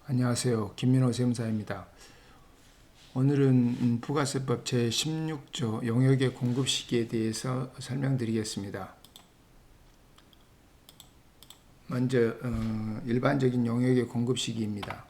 안녕하세요. 김민호 세무사입니다. 오늘은 부가세법 제16조 용역의 공급 시기에 대해서 설명드리겠습니다. 먼저 일반적인 용역의 공급 시기입니다.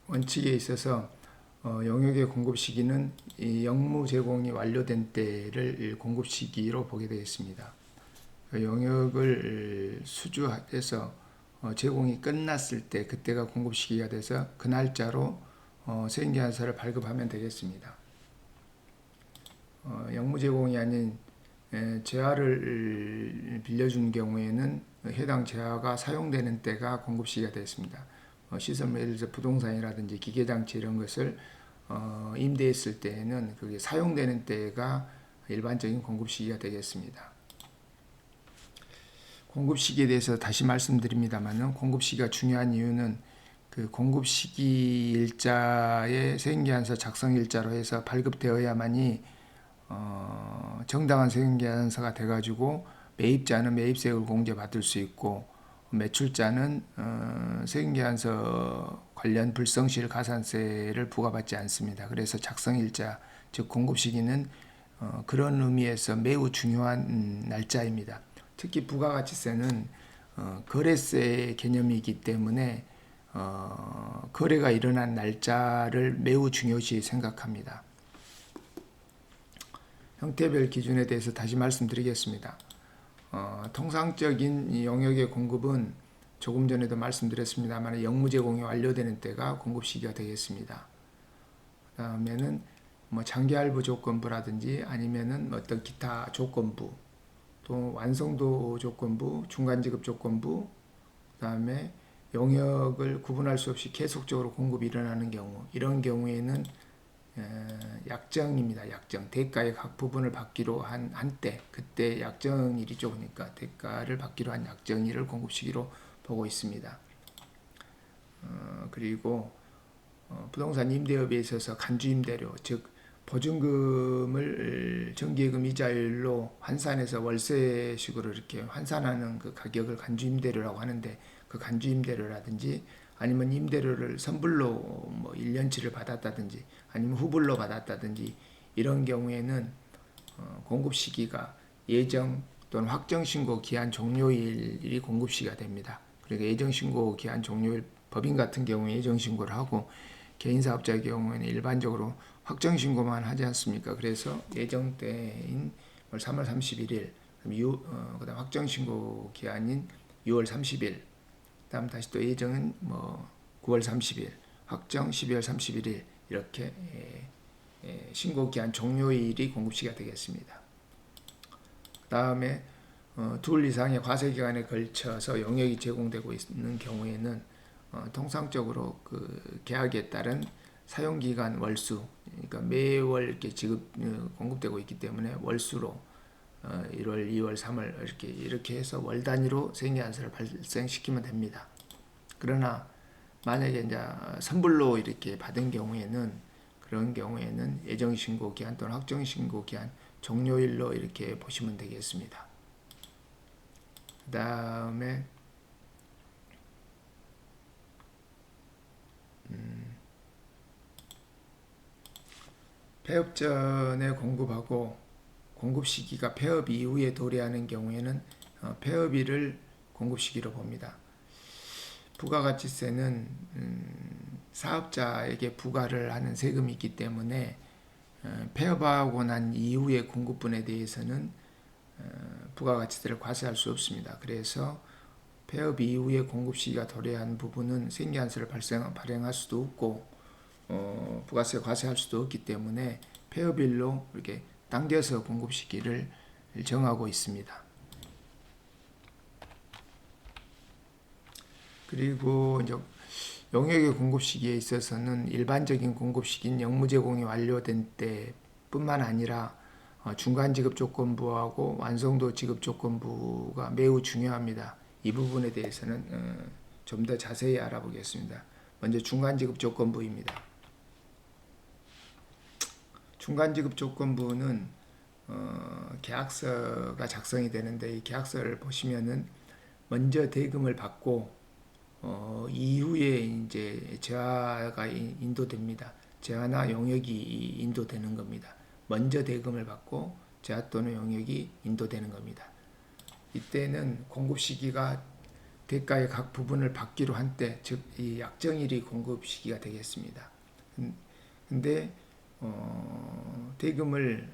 원칙에 있어서 용역의 공급 시기는 이 영무 제공이 완료된 때를 공급 시기로 보게 되겠습니다. 용역을 수주해서 제공이 끝났을 때 그때가 공급 시기가 돼서 그 날짜로 세인계약서를 발급하면 되겠습니다. 영무 제공이 아닌 재화를 빌려준 경우에는 해당 재화가 사용되는 때가 공급 시기가 되겠습니다. 시설, 예를 들어서 부동산이라든지 기계장치 이런 것을 임대했을 때에는 그게 사용되는 때가 일반적인 공급 시기가 되겠습니다. 공급 시기에 대해서 다시 말씀드립니다만, 공급 시기가 중요한 이유는 그 공급 시기 일자의 세금계산서 작성 일자로 해서 발급되어야만이 정당한 세금계산서가 돼가지고 매입자는 매입세액을 공제받을 수 있고, 매출자는 세금계산서 관련 불성실 가산세를 부과받지 않습니다. 그래서 작성 일자, 즉 공급 시기는 그런 의미에서 매우 중요한 날짜입니다. 특히 부가가치세는 거래세 개념이기 때문에 거래가 일어난 날짜를 매우 중요시 생각합니다. 형태별 기준에 대해서 다시 말씀드리겠습니다. 통상적인 용역의 공급은 조금 전에도 말씀드렸습니다만 영무 제공이 완료되는 때가 공급 시기가 되겠습니다. 그 다음에는 장기할부 조건부라든지 아니면은 어떤 기타 조건부, 또 완성도 조건부, 중간지급 조건부, 그 다음에 용역을 구분할 수 없이 계속적으로 공급이 일어나는 경우, 이런 경우에는 약정입니다. 약정. 대가의 각 부분을 받기로 한 때, 그때 약정일이 좁으니까 대가를 받기로 한 약정일을 공급 시기로 보고 있습니다. 그리고 부동산 임대업에 있어서 간주임대료, 즉 보증금을 정기예금 이자율로 환산해서 월세식으로 이렇게 환산하는 그 가격을 간주임대료라고 하는데, 그 간주임대료라든지 아니면 임대료를 선불로 1년치를 받았다든지 아니면 후불로 받았다든지 이런 경우에는 공급 시기가 예정 또는 확정 신고 기한 종료일이 공급 시기가 됩니다. 그러니까 예정 신고 기한 종료일, 법인 같은 경우에 예정 신고를 하고 개인사업자의 경우에는 일반적으로 확정 신고만 하지 않습니까? 그래서 예정 때인 3월 31일, 그다음 확정 신고 기한인 6월 30일, 다음 다시 또 예정은 9월 30일, 확정 12월 31일 이렇게 신고 기한 종료일이 공급 시기가 되겠습니다. 다음에 둘 이상의 과세 기간에 걸쳐서 용역이 제공되고 있는 경우에는 통상적으로 그 계약에 따른 사용기간 월수, 그러니까 매월 이렇게 공급되고 있기 때문에 월수로 1월, 2월, 3월 이렇게 해서 월 단위로 세금계산서를 발생시키면 됩니다. 그러나 만약에 이제 선불로 이렇게 받은 경우에는, 그런 경우에는 예정 신고 기한 또는 확정 신고 기한 종료일로 이렇게 보시면 되겠습니다. 그 다음에 폐업 전에 공급하고 공급 시기가 폐업 이후에 도래하는 경우에는 폐업일을 공급 시기로 봅니다. 부가가치세는 사업자에게 부과를 하는 세금이 있기 때문에 폐업하고 난 이후의 공급분에 대해서는 부가가치세를 과세할 수 없습니다. 그래서 폐업 이후에 공급 시기가 도래한 부분은 생계한서를 발행할 수도 없고 부가세 과세할 수도 없기 때문에 폐업일로 이렇게 당겨서 공급 시기를 정하고 있습니다. 그리고 이제 용역의 공급 시기에 있어서는 일반적인 공급 시기인 영무 제공이 완료된 때뿐만 아니라 중간 지급 조건부하고 완성도 지급 조건부가 매우 중요합니다. 이 부분에 대해서는 좀 더 자세히 알아보겠습니다. 먼저 중간 지급 조건부입니다. 중간 지급 조건부는 계약서가 작성이 되는데, 이 계약서를 보시면은 먼저 대금을 받고 이후에 이제 재화가 인도됩니다. 재화나 용역이 인도되는 겁니다. 먼저 대금을 받고 재화 또는 용역이 인도되는 겁니다. 이때는 공급 시기가 대가의 각 부분을 받기로 한 때, 즉 이 약정일이 공급 시기가 되겠습니다. 근데 대금을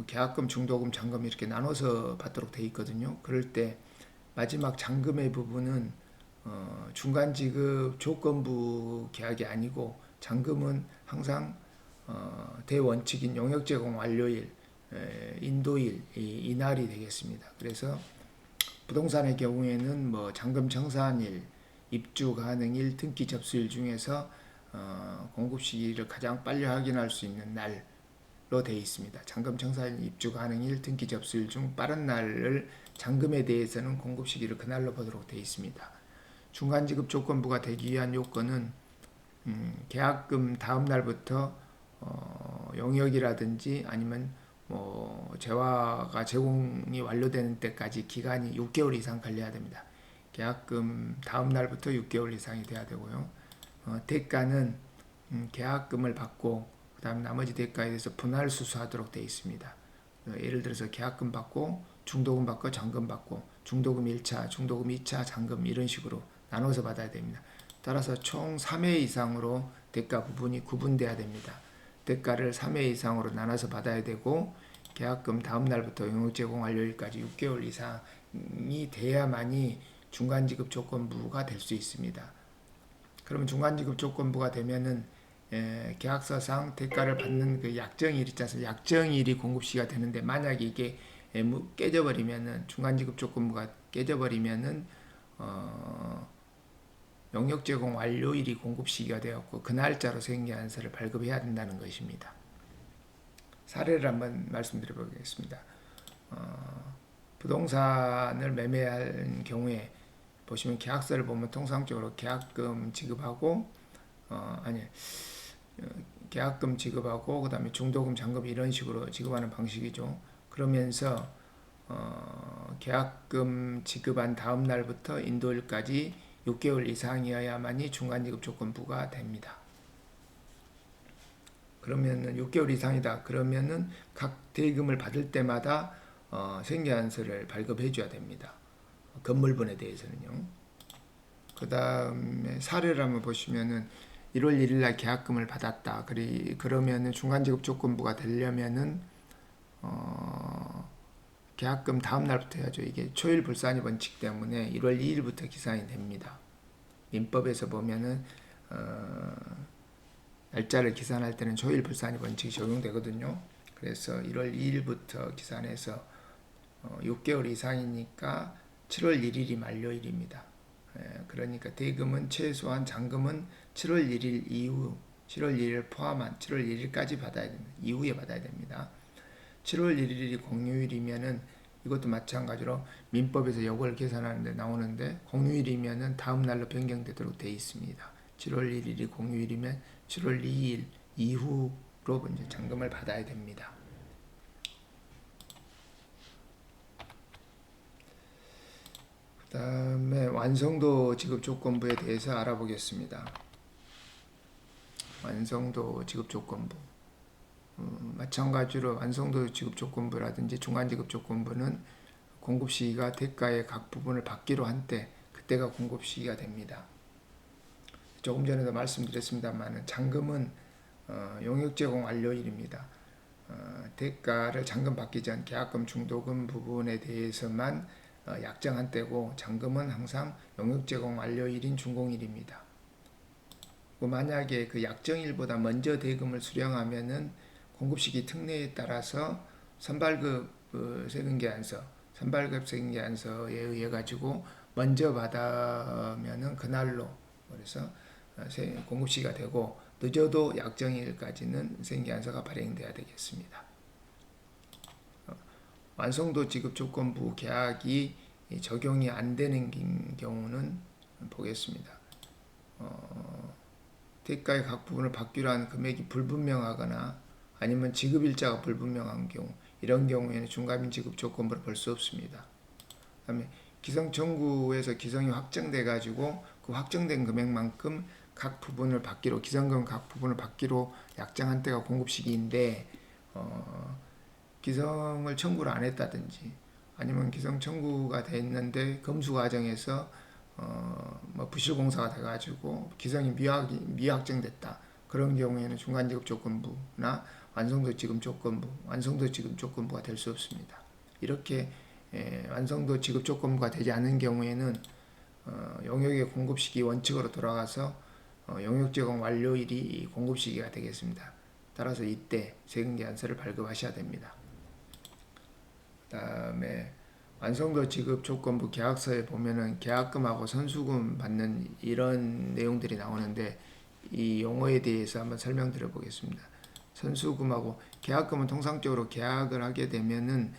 계약금, 중도금, 잔금 이렇게 나눠서 받도록 되어 있거든요. 그럴 때 마지막 잔금의 부분은 중간 지급 조건부 계약이 아니고 잔금은 항상 대원칙인 용역 제공 완료일, 인도일, 이날이 되겠습니다. 그래서 부동산의 경우에는 뭐 잔금 청산일, 입주 가능일, 등기 접수일 중에서 공급 시기를 가장 빨리 확인할 수 있는 날로 되어 있습니다. 잔금 청산일, 입주 가능일, 등기 접수일 중 빠른 날을 잔금에 대해서는 공급 시기를 그날로 보도록 되어 있습니다. 중간 지급 조건부가 되기 위한 요건은 계약금 다음 날부터 용역이라든지 아니면 뭐 재화가 제공이 완료되는 때까지 기간이 6개월 이상 걸려야 됩니다. 계약금 다음 날부터 6개월 이상이 돼야 되고요. 대가는 계약금을 받고 그 다음 나머지 대가에 대해서 분할 수수하도록 되어 있습니다. 예를 들어서 계약금 받고 중도금 받고 잔금 받고 중도금 1차, 중도금 2차, 잔금 이런 식으로 나눠서 받아야 됩니다. 따라서 총 3회 이상으로 대가 부분이 구분돼야 됩니다. 대가를 3회 이상으로 나눠서 받아야 되고 계약금 다음 날부터 용역 제공 완료일까지 6개월 이상이 돼야만이 중간지급 조건부가 될 수 있습니다. 그러면 중간지급 조건부가 되면은 계약서상 대가를 받는 그 약정일 있지 않습니까? 약정일이 공급시가 되는데 만약에 이게 깨져버리면은 중간지급 조건부가 깨져버리면은 용역 제공 완료일이 공급 시기가 되었고 그 날짜로 생계안서를 발급해야 된다는 것입니다. 사례를 한번 말씀드려 보겠습니다. 부동산을 매매할 경우에 보시면 계약서를 보면 통상적으로 계약금 지급하고 계약금 지급하고 그 다음에 중도금, 잔금 이런 식으로 지급하는 방식이죠. 그러면서 계약금 지급한 다음 날부터 인도일까지 6개월 이상이어야만이 중간지급 조건부가 됩니다. 그러면은 6개월 이상이다. 그러면은 각 대금을 받을 때마다 생계안서를 발급해 줘야 됩니다. 건물분에 대해서는요. 그 다음에 사례를 한번 보시면은 1월 1일 날 계약금을 받았다. 그러면은 중간지급 조건부가 되려면은 계약금 다음 날부터 해야죠. 이게 초일 불산이 원칙 때문에 1월 2일부터 기산이 됩니다. 민법에서 보면은 날짜를 기산할 때는 초일 불산이 원칙이 적용되거든요. 그래서 1월 2일부터 기산해서 6개월 이상이니까 7월 1일이 만료일입니다. 그러니까 대금은 최소한 잔금은 7월 1일 이후 7월 1일 포함한 7월 1일까지 받아야 됩니다. 이후에 받아야 됩니다. 7월 1일이 공휴일이면은 이것도 마찬가지로 민법에서 요걸 계산하는데 나오는데 공휴일이면은 다음 날로 변경되도록 되어 있습니다. 7월 1일이 공휴일이면 7월 2일 이후로 이제 잔금을 받아야 됩니다. 그 다음에 완성도 지급 조건부에 대해서 알아보겠습니다. 완성도 지급 조건부. 마찬가지로 완성도 지급 조건부라든지 중간지급 조건부는 공급 시기가 대가의 각 부분을 받기로 한 때, 그때가 공급 시기가 됩니다. 조금 전에도 말씀드렸습니다만 잔금은 용역 제공 완료일입니다. 대가를 잔금 받기 전 계약금, 중도금 부분에 대해서만 약정한 때고 잔금은 항상 용역 제공 완료일인 준공일입니다. 만약에 그 약정일보다 먼저 대금을 수령하면은 공급시기 특례에 따라서 선발급 세금계약서에 의해 가지고 먼저 받으면은 그날로 그래서 공급시기가 되고 늦어도 약정일까지는 세금계약서가 발행돼야 되겠습니다. 완성도 지급 조건부 계약이 적용이 안 되는 경우는 보겠습니다. 대가의 각 부분을 받기로 한 금액이 불분명하거나 아니면 지급일자가 불분명한 경우, 이런 경우에는 중간지급 조건부를 볼 수 없습니다. 그 다음에 기성 청구에서 기성이 확정돼 가지고 그 확정된 금액만큼 각 부분을 받기로, 기성금 각 부분을 받기로 약정한 때가 공급 시기인데, 기성을 청구를 안 했다든지 아니면 기성 청구가 돼 있는데 검수 과정에서 뭐 부실공사가 돼가지고 기성이 미확정됐다. 그런 경우에는 중간지급 조건부나 완성도 지급 조건부, 완성도 지급 조건부가 될 수 없습니다. 이렇게 완성도 지급 조건부가 되지 않은 경우에는 용역의 공급 시기 원칙으로 돌아가서 용역 제공 완료일이 공급 시기가 되겠습니다. 따라서 이때 세금계산서를 발급하셔야 됩니다. 그다음에 완성도 지급 조건부 계약서에 보면은 계약금하고 선수금 받는 이런 내용들이 나오는데, 이 용어에 대해서 한번 설명드려 보겠습니다. 선수금하고 계약금은 통상적으로 계약을 하게 되면은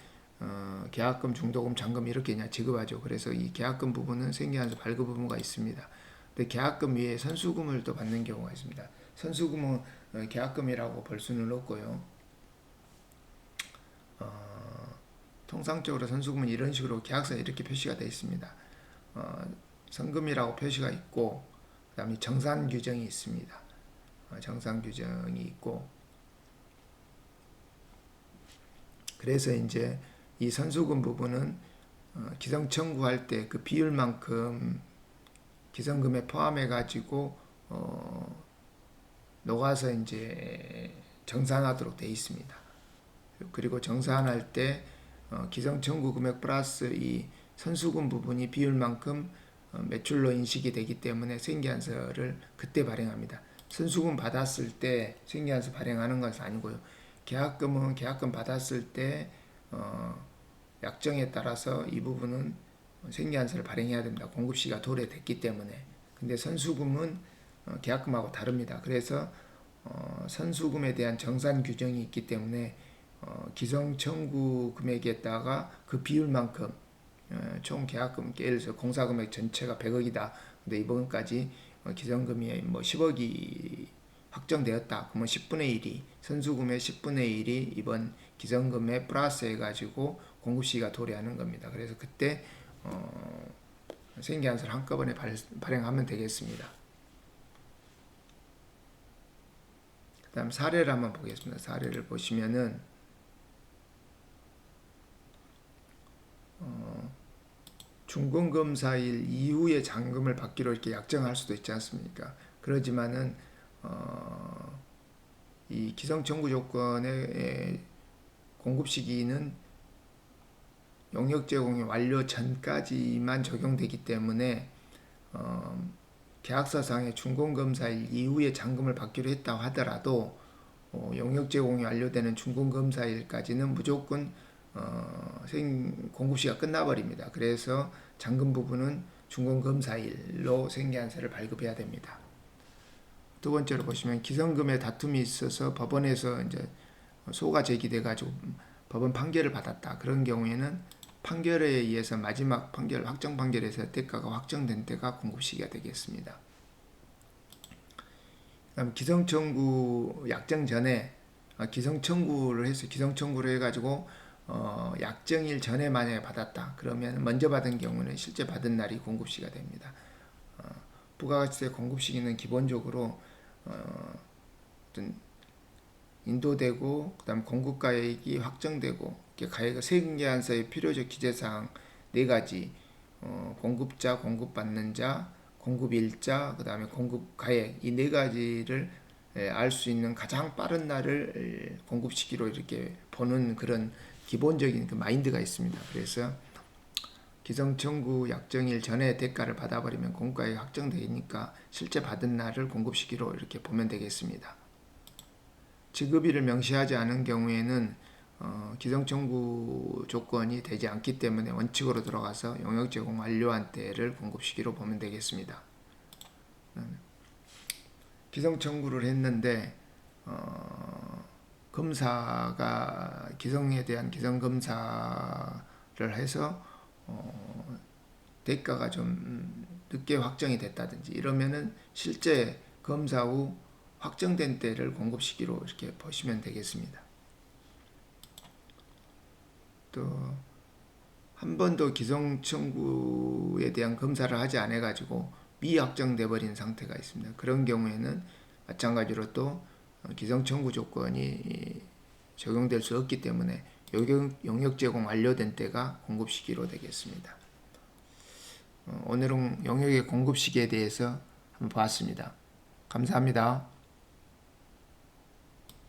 계약금, 중도금, 잔금 이렇게 그냥 지급하죠. 그래서 이 계약금 부분은 생계한서 발급 부분가 있습니다. 근데 계약금 위에 선수금을 또 받는 경우가 있습니다. 선수금은 계약금이라고 볼 수는 없고요. 통상적으로 선수금은 이런 식으로 계약서에 이렇게 표시가 되어 있습니다. 선금이라고 표시가 있고, 그 다음에 정산 규정이 있습니다. 정산 규정이 있고, 그래서 이제 이 선수금 부분은 기성 청구할 때 그 비율만큼 기성금에 포함해 가지고 녹아서 이제 정산하도록 되어 있습니다. 그리고 정산할 때 기성 청구 금액 플러스 이 선수금 부분이 비율만큼 매출로 인식이 되기 때문에 생계한서를 그때 발행합니다. 선수금 받았을 때 생계한서 발행하는 것은 아니고요. 계약금은 계약금 받았을 때 약정에 따라서 이 부분은 생계한서를 발행해야 됩니다. 공급시가 도래됐기 때문에. 근데 선수금은 계약금하고 다릅니다. 그래서 선수금에 대한 정산 규정이 있기 때문에 기성 청구 금액에다가 그 비율만큼 총 계약금, 예를 들어서 공사금액 전체가 100억이다. 근데 이번까지 기성금이 뭐 10억이 확정되었다. 그러면 10분의 1이 선수금의 10분의 1이 이번 기성금에 플러스 해가지고 공급시기가 도래하는 겁니다. 그래서 그때 생계한서를 한꺼번에 발행하면 되겠습니다. 그 다음 사례를 한번 보겠습니다. 사례를 보시면은 준공검사일 이후에 잔금을 받기로 이렇게 약정할 수도 있지 않습니까? 그러지만은 이 기성 청구 조건의 공급 시기는 용역 제공이 완료 전까지만 적용되기 때문에 계약서상의 준공검사일 이후에 잔금을 받기로 했다고 하더라도 용역 제공이 완료되는 준공검사일까지는 무조건 공급시가 끝나버립니다. 그래서 잔금 부분은 준공검사일로 생계한서를 발급해야 됩니다. 두 번째로 보시면 기성금에 다툼이 있어서 법원에서 이제 소가 제기돼 가지고 법원 판결을 받았다. 그런 경우에는 판결에 의해서 마지막 판결, 확정 판결에서 대가가 확정된 때가 공급시기가 되겠습니다. 그다음 기성 청구 약정 전에 기성 청구를 해서 기성 청구를 해가지고 약정일 전에 만약에 받았다. 그러면 먼저 받은 경우는 실제 받은 날이 공급시기가 됩니다. 부가가치세 공급시기는 기본적으로 어떤 인도되고 그다음 공급가액이 확정되고 가액 세금계산서의 필요적 기재사항 4가지 공급자, 공급받는 자, 공급일자, 그 다음에 공급가액 이 4가지를 알 수 있는 가장 빠른 날을 공급시기로 이렇게 보는 그런 기본적인 그 마인드가 있습니다. 그래서 기성청구 약정일 전에 대가를 받아버리면 공급가액이 확정되니까 실제 받은 날을 공급시기로 이렇게 보면 되겠습니다. 지급일을 명시하지 않은 경우에는 기성청구 조건이 되지 않기 때문에 원칙으로 들어가서 용역 제공 완료한 때를 공급시기로 보면 되겠습니다. 기성청구를 했는데 검사가 기성에 대한 기성검사를 해서 대가가 좀 늦게 확정이 됐다든지 이러면은 실제 검사 후 확정된 때를 공급시기로 이렇게 보시면 되겠습니다. 또 한 번도 기성 청구에 대한 검사를 하지 않아 가지고 미확정돼 버린 상태가 있습니다. 그런 경우에는 마찬가지로 또 기성 청구 조건이 적용될 수 없기 때문에 용역 제공 완료된 때가 공급 시기로 되겠습니다. 오늘은 용역의 공급 시기에 대해서 한번 봤습니다. 감사합니다.